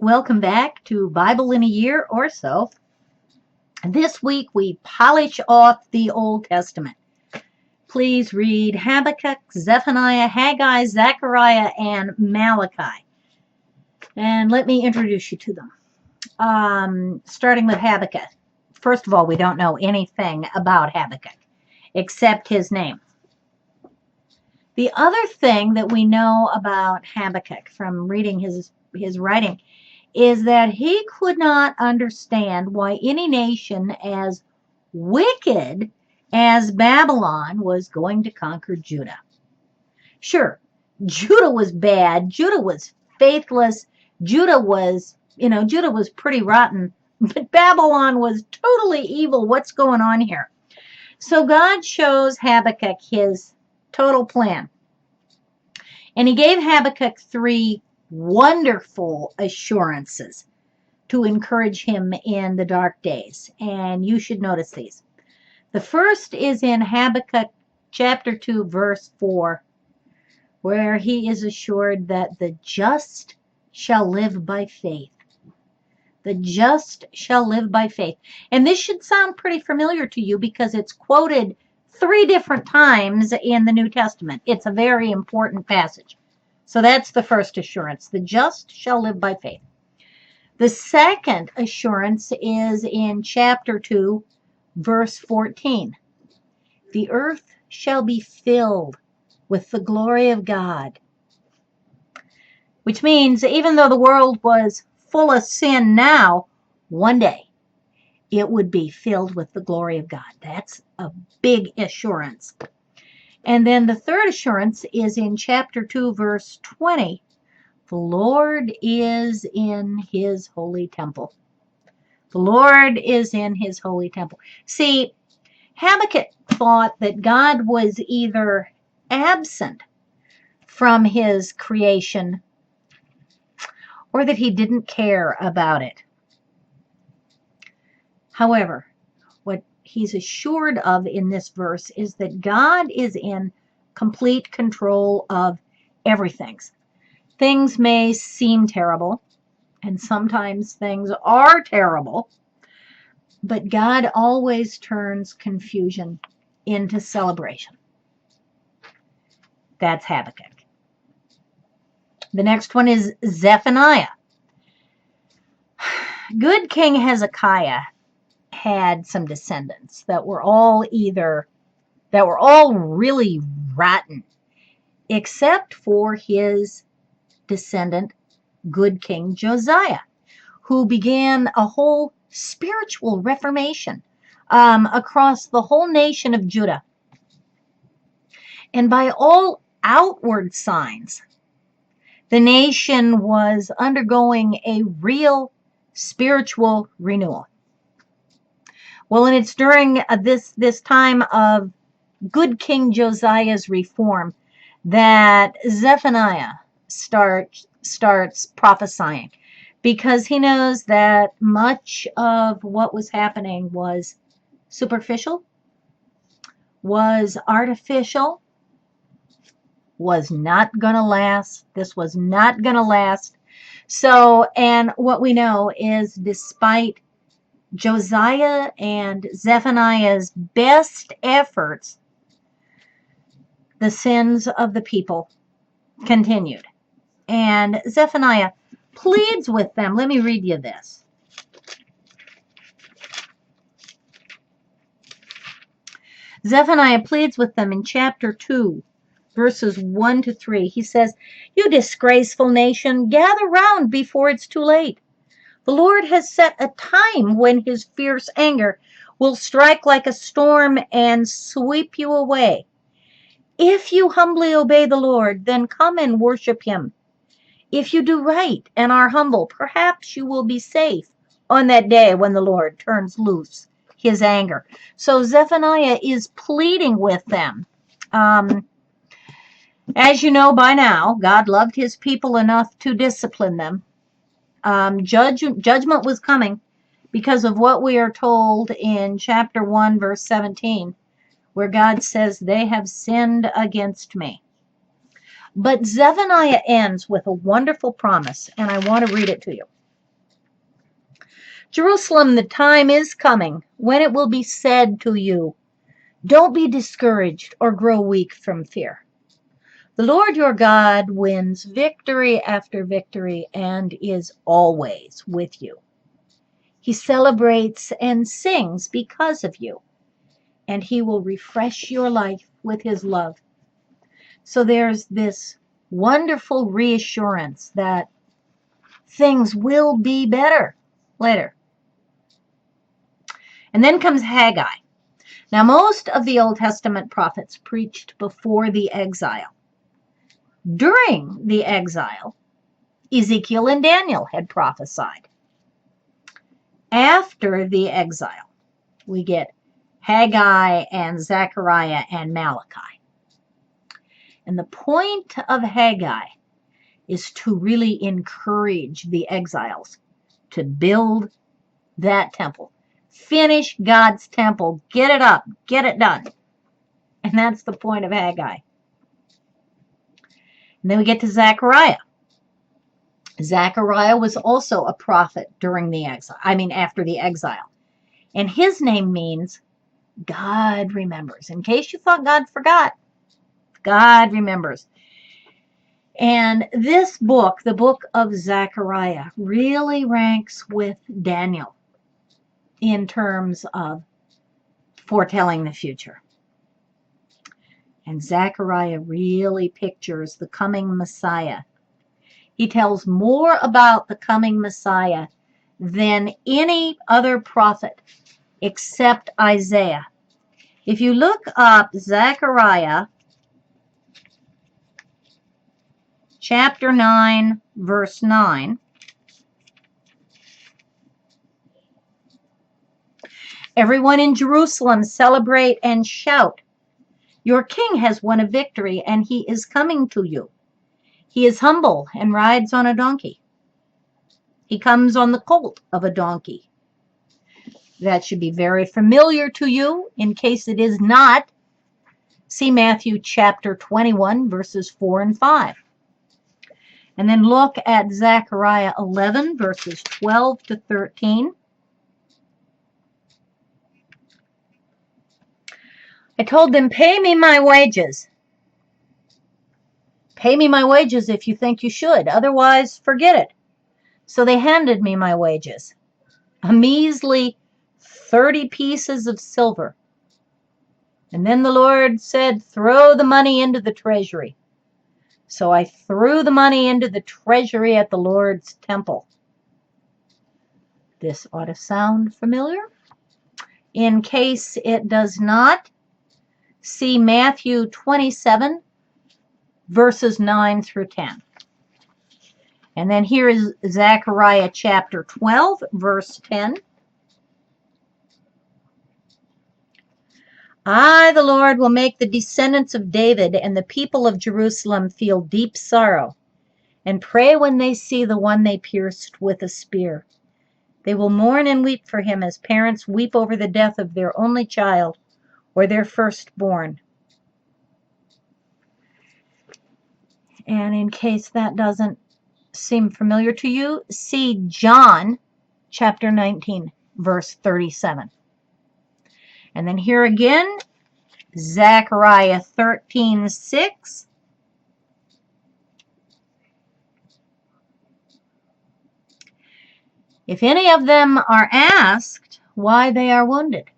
Welcome back to Bible in a Year or So. This week we polish off the Old Testament. Please read Habakkuk, Zephaniah, Haggai, Zechariah, and Malachi. And let me introduce you to them. Starting with Habakkuk. First of all, we don't know anything about Habakkuk except his name. The other thing that we know about Habakkuk from reading his writing is that he could not understand why any nation as wicked as Babylon was going to conquer Judah. Sure, Judah was bad. Judah was faithless. Judah was pretty rotten. But Babylon was totally evil. What's going on here? So God shows Habakkuk his total plan. And he gave Habakkuk 3 wonderful assurances to encourage him in the dark days. And you should notice these. The first is in Habakkuk chapter 2, verse 4, where he is assured that the just shall live by faith. The just shall live by faith. And this should sound pretty familiar to you because it's quoted 3 different times in the New Testament. It's a very important passage. So that's the first assurance. The just shall live by faith. The second assurance is in chapter 2, verse 14. The earth shall be filled with the glory of God. Which means even though the world was full of sin now, one day it would be filled with the glory of God. That's a big assurance. And then the third assurance is in chapter 2, verse 20. The Lord is in his holy temple. The Lord is in his holy temple. See, Habakkuk thought that God was either absent from his creation or that he didn't care about it. However, what he's assured of in this verse is that God is in complete control of everything. Things may seem terrible, and sometimes things are terrible, but God always turns confusion into celebration. That's Habakkuk. The next one is Zephaniah. Good King Hezekiah had some descendants that were all really rotten, except for his descendant, good King Josiah, who began a whole spiritual reformation across the whole nation of Judah. And by all outward signs, the nation was undergoing a real spiritual renewal. Well, and it's during this time of good King Josiah's reform that Zephaniah starts prophesying, because he knows that much of what was happening was superficial, was artificial, was not going to last. This was not going to last. So, and what we know is despite Josiah and Zephaniah's best efforts, the sins of the people continued. And Zephaniah pleads with them. Let me read you this. Zephaniah pleads with them in chapter 2, verses 1 to 3. He says, "You disgraceful nation, gather round before it's too late. The Lord has set a time when his fierce anger will strike like a storm and sweep you away. If you humbly obey the Lord, then come and worship him. If you do right and are humble, perhaps you will be safe on that day when the Lord turns loose his anger." So Zephaniah is pleading with them. As you know by now, God loved his people enough to discipline them. Judgment was coming because of what we are told in chapter 1, verse 17, where God says, "They have sinned against me." But Zephaniah ends with a wonderful promise, and I want to read it to you. Jerusalem, the time is coming when it will be said to you, don't be discouraged or grow weak from fear. The Lord your God wins victory after victory and is always with you. He celebrates and sings because of you, and he will refresh your life with his love. So there's this wonderful reassurance that things will be better later. And then comes Haggai. Now, most of the Old Testament prophets preached before the exile. During the exile, Ezekiel and Daniel had prophesied. After the exile, we get Haggai and Zechariah and Malachi. And the point of Haggai is to really encourage the exiles to build that temple. Finish God's temple. Get it up. Get it done. And that's the point of Haggai. And then we get to Zechariah. Zechariah was also a prophet during the exile. After the exile. And his name means God remembers. In case you thought God forgot, God remembers. And this book, the book of Zechariah, really ranks with Daniel in terms of foretelling the future. And Zechariah really pictures the coming Messiah. He tells more about the coming Messiah than any other prophet except Isaiah. If you look up Zechariah chapter 9, verse 9, everyone in Jerusalem celebrate and shout. Your king has won a victory, and he is coming to you. He is humble and rides on a donkey. He comes on the colt of a donkey. That should be very familiar to you. In case it is not, see Matthew chapter 21, verses 4 and 5. And then look at Zechariah 11, verses 12 to 13. I told them, pay me my wages. Pay me my wages if you think you should. Otherwise, forget it. So they handed me my wages, a measly 30 pieces of silver. And then the Lord said, throw the money into the treasury. So I threw the money into the treasury at the Lord's temple. This ought to sound familiar. In case it does not, see Matthew 27, verses 9 through 10. And then here is Zechariah chapter 12, verse 10. I, the Lord, will make the descendants of David and the people of Jerusalem feel deep sorrow and pray when they see the one they pierced with a spear. They will mourn and weep for him as parents weep over the death of their only child or their firstborn. And in case that doesn't seem familiar to you, see John chapter 19, verse 37. And then here again, Zechariah 13:6. If any of them are asked why they are wounded,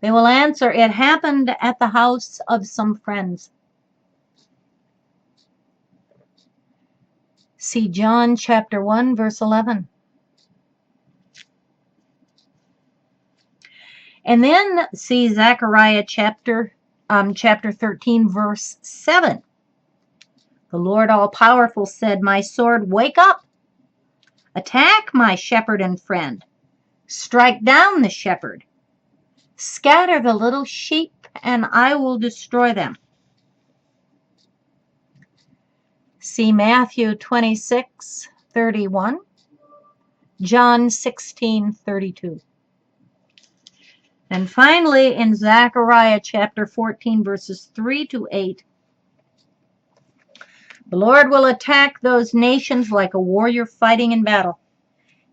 they will answer, it happened at the house of some friends. See John chapter 1, verse 11. And then see Zechariah chapter 13, verse 7. The Lord all-powerful said, my sword, wake up. Attack my shepherd and friend. Strike down the shepherd. Scatter the little sheep, and I will destroy them. See Matthew 26:31, John 16:32. And finally, in Zechariah chapter 14, verses 3 to 8, the Lord will attack those nations like a warrior fighting in battle.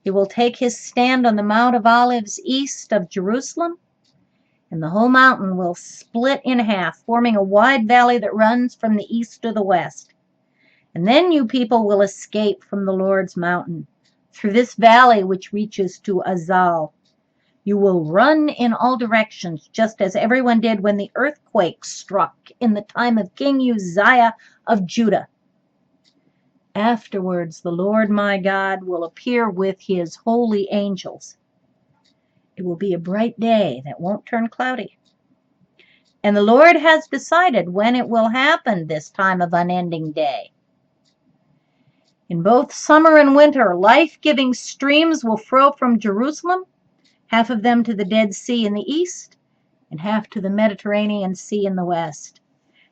He will take his stand on the Mount of Olives east of Jerusalem, and the whole mountain will split in half, forming a wide valley that runs from the east to the west. And then you people will escape from the Lord's mountain through this valley which reaches to Azal. You will run in all directions, just as everyone did when the earthquake struck in the time of King Uzziah of Judah. Afterwards, the Lord my God will appear with his holy angels. It will be a bright day that won't turn cloudy. And the Lord has decided when it will happen, this time of unending day. In both summer and winter, life-giving streams will flow from Jerusalem, half of them to the Dead Sea in the east, and half to the Mediterranean Sea in the west.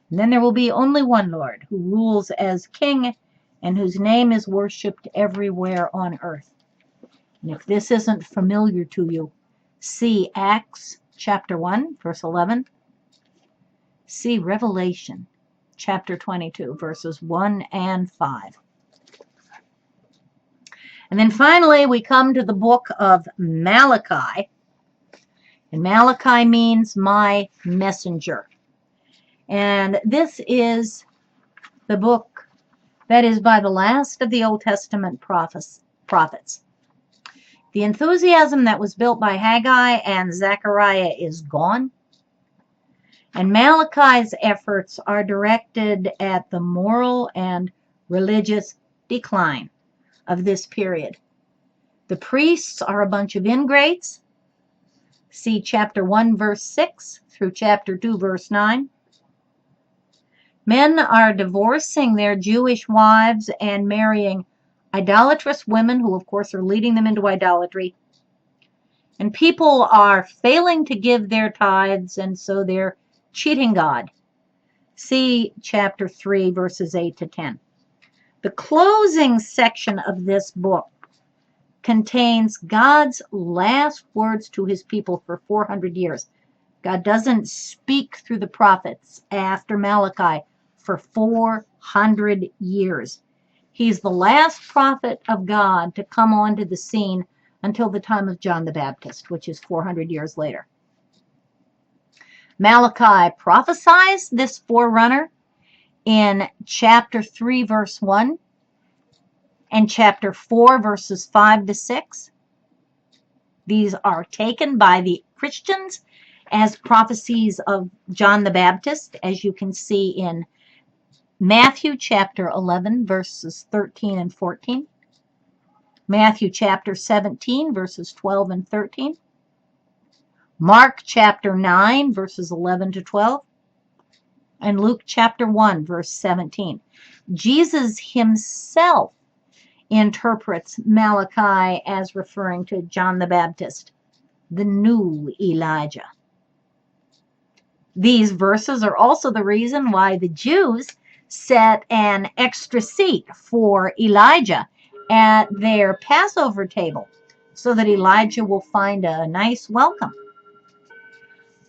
And then there will be only one Lord, who rules as king, and whose name is worshipped everywhere on earth. And if this isn't familiar to you, see Acts chapter 1, verse 11. See Revelation chapter 22, verses 1 and 5. And then finally, we come to the book of Malachi. And Malachi means my messenger. And this is the book that is by the last of the Old Testament prophets. The enthusiasm that was built by Haggai and Zechariah is gone. And Malachi's efforts are directed at the moral and religious decline of this period. The priests are a bunch of ingrates. See chapter 1, verse 6 through chapter 2, verse 9. Men are divorcing their Jewish wives and marrying idolatrous women who, of course, are leading them into idolatry. And people are failing to give their tithes, and so they're cheating God. See chapter 3, verses 8 to 10. The closing section of this book contains God's last words to his people for 400 years. God doesn't speak through the prophets after Malachi for 400 years. He's the last prophet of God to come onto the scene until the time of John the Baptist, which is 400 years later. Malachi prophesies this forerunner in chapter 3, verse 1, and chapter 4, verses 5 to 6. These are taken by the Christians as prophecies of John the Baptist, as you can see in Matthew chapter 11, verses 13 and 14, Matthew chapter 17, verses 12 and 13, Mark chapter 9, verses 11 to 12, and Luke chapter 1, verse 17. Jesus himself interprets Malachi as referring to John the Baptist, the new Elijah. These verses are also the reason why the Jews set an extra seat for Elijah at their Passover table, so that Elijah will find a nice welcome.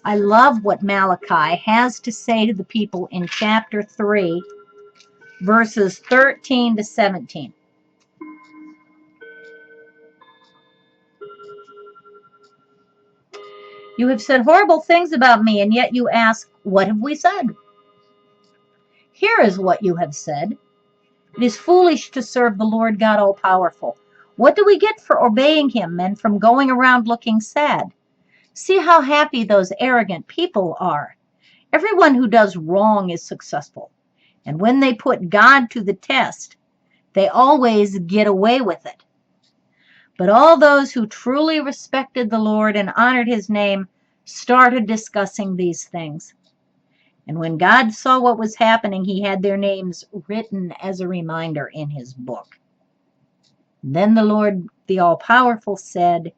I love what Malachi has to say to the people in chapter 3, verses 13 to 17. You have said horrible things about me, and yet you ask, what have we said? Here is what you have said. It is foolish to serve the Lord God all-powerful. What do we get for obeying him and from going around looking sad? See how happy those arrogant people are. Everyone who does wrong is successful. And when they put God to the test, they always get away with it. But all those who truly respected the Lord and honored his name started discussing these things. And when God saw what was happening, he had their names written as a reminder in his book. Then the Lord, the all-powerful, said,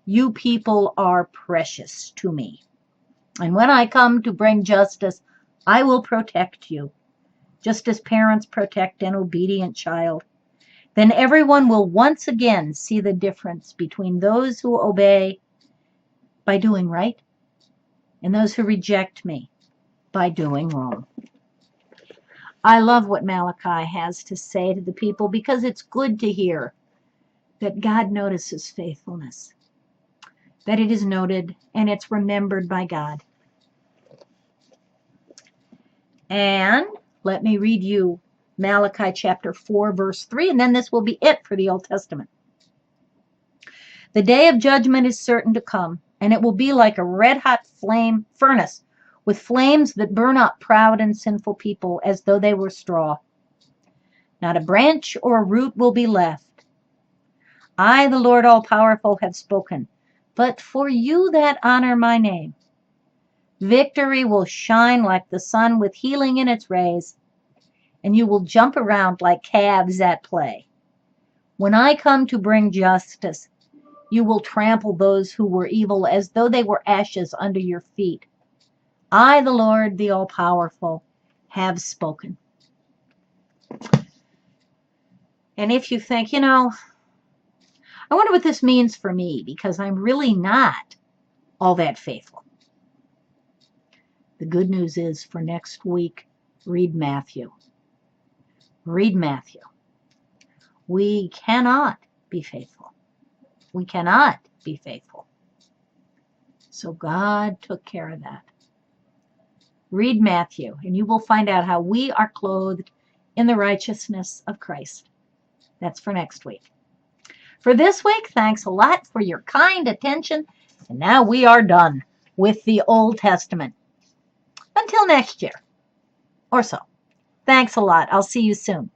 you people are precious to me. And when I come to bring justice, I will protect you, just as parents protect an obedient child. Then everyone will once again see the difference between those who obey by doing right and those who reject me by doing wrong. I love what Malachi has to say to the people because it's good to hear that God notices faithfulness, that it is noted and it's remembered by God. And let me read you Malachi chapter 4, verse 3, and then this will be it for the Old Testament. The day of judgment is certain to come, and it will be like a red-hot furnace, with flames that burn up proud and sinful people as though they were straw. Not a branch or a root will be left. I, the Lord all-powerful, have spoken. But for you that honor my name, victory will shine like the sun with healing in its rays, and you will jump around like calves at play. When I come to bring justice, you will trample those who were evil as though they were ashes under your feet. I, the Lord, the all-powerful, have spoken. And if you think, I wonder what this means for me, because I'm really not all that faithful. The good news is for next week, read Matthew. Read Matthew. We cannot be faithful. We cannot be faithful. So God took care of that. Read Matthew, and you will find out how we are clothed in the righteousness of Christ. That's for next week. For this week, thanks a lot for your kind attention. And now we are done with the Old Testament. Until next year or so. Thanks a lot. I'll see you soon.